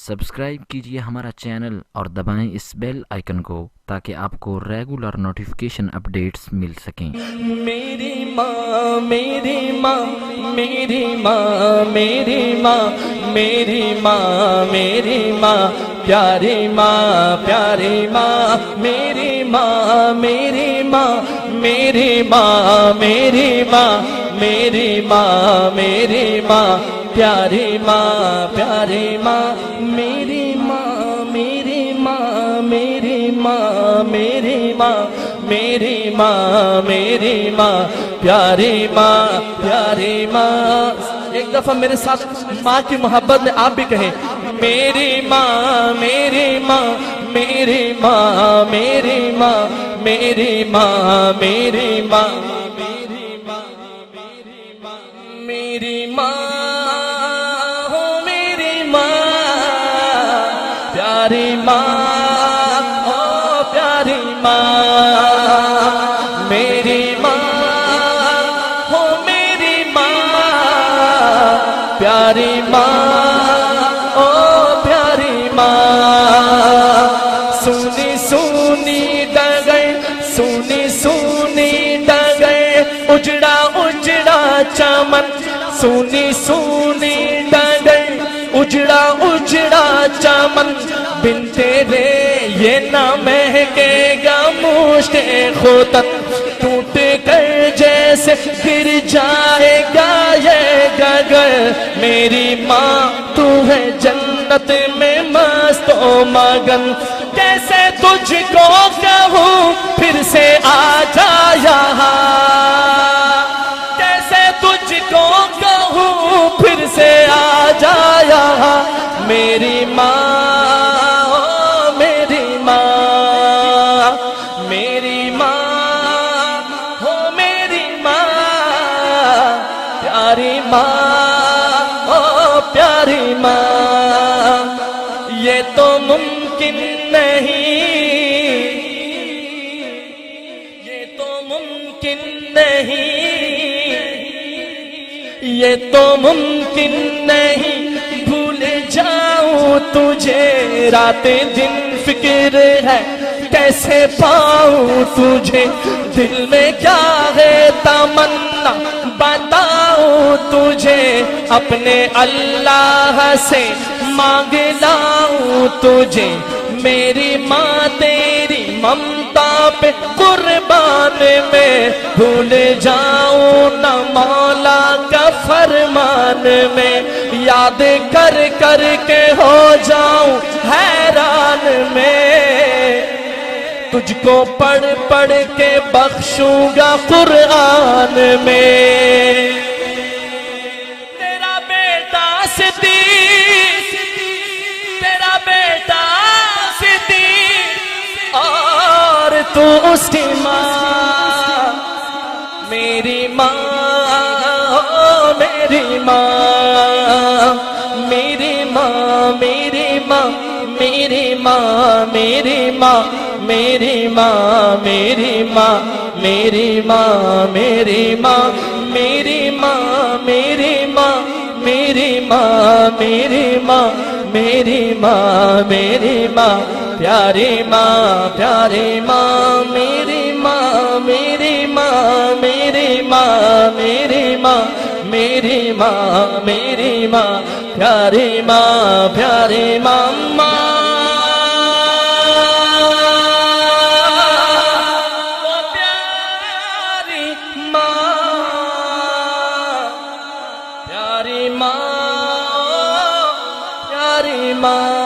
Subscribe کیجئے ہمارا channel اور دبائیں اس بیل آئیکن کو تاکہ آپ کو ریگولر نوٹیفیکیشن اپڈیٹس مل سکیں۔ میری ماں میری ماں میری ماں میری ماں میری ماں میری ماں پیاری ماں پیاری ماں میری ماں میری ماں میری ماں میری ماں میری ماں میری ماں پیاری ماں پیاری ماں میری ماں میری ماں میری ماں میری ماں میری ماں میری ماں پیاری ماں پیاری ماں۔ ایک دفعہ میرے ساتھ ماں کی محبت میں آپ بھی کہیں، میری ماں میری ماں میری ماں میری ماں میری ماں میری ماں میری ماں میری ماں میری ماں ہو میری ماں پیاری ماں او پیاری ماں میری ماں ہو میری ماں پیاری ماں او پیاری ماں سونی سونی ڈگر سونی سونی ڈگر اجڑا اجڑا چمن سونی سونی ڈگر اجڑا اجڑا چمن بن تیرے یہ نہ مہکے گا مشت خوتن ٹوٹ کر جیسے گر جائے گا یہ گگر میری ماں تو ہے جنت میں مست و مگن کیسے تجھ کو کہوں پھر سے آ جا یہاں کیسے تجھ کو کہوں پھر سے آ جا یہاں میری ماں میری ماں میری ماں ہو میری ماں پیاری ماں او پیاری ماں یہ تو ممکن نہیں یہ تو ممکن نہیں یہ تو ممکن نہیں بھول جاؤں تجھے رات دن فکر ہے کیسے پاؤں تجھے دل میں کیا ہے تمنا بتاؤں تجھے اپنے اللہ سے مانگ لاؤں تجھے میری ماں تیری ممتا پہ قربان میں بھول جاؤں نہ مولا کا فرمان میں یاد کر کر کے ہو جاؤں حیران میں تجھ کو پڑھ پڑھ کے بخشوں گا قرآن میں تیرا بیٹا صدیق تیرا بیٹا صدیق اور تو اس کی ماں میری ماں میری ماں میری ماں میری ماں میری ماں میری ماں میری ماں میری ماں میری ماں میری ماں میری ماں میری ماں میری ماں میری ماں میری ماں میری ماں پیاری ماں پیاری ماں میری ماں میری ماں میری ماں میری ماں میری ماں میری ماں پیاری ماں پیاری ماں پیاری ماں پیاری ماں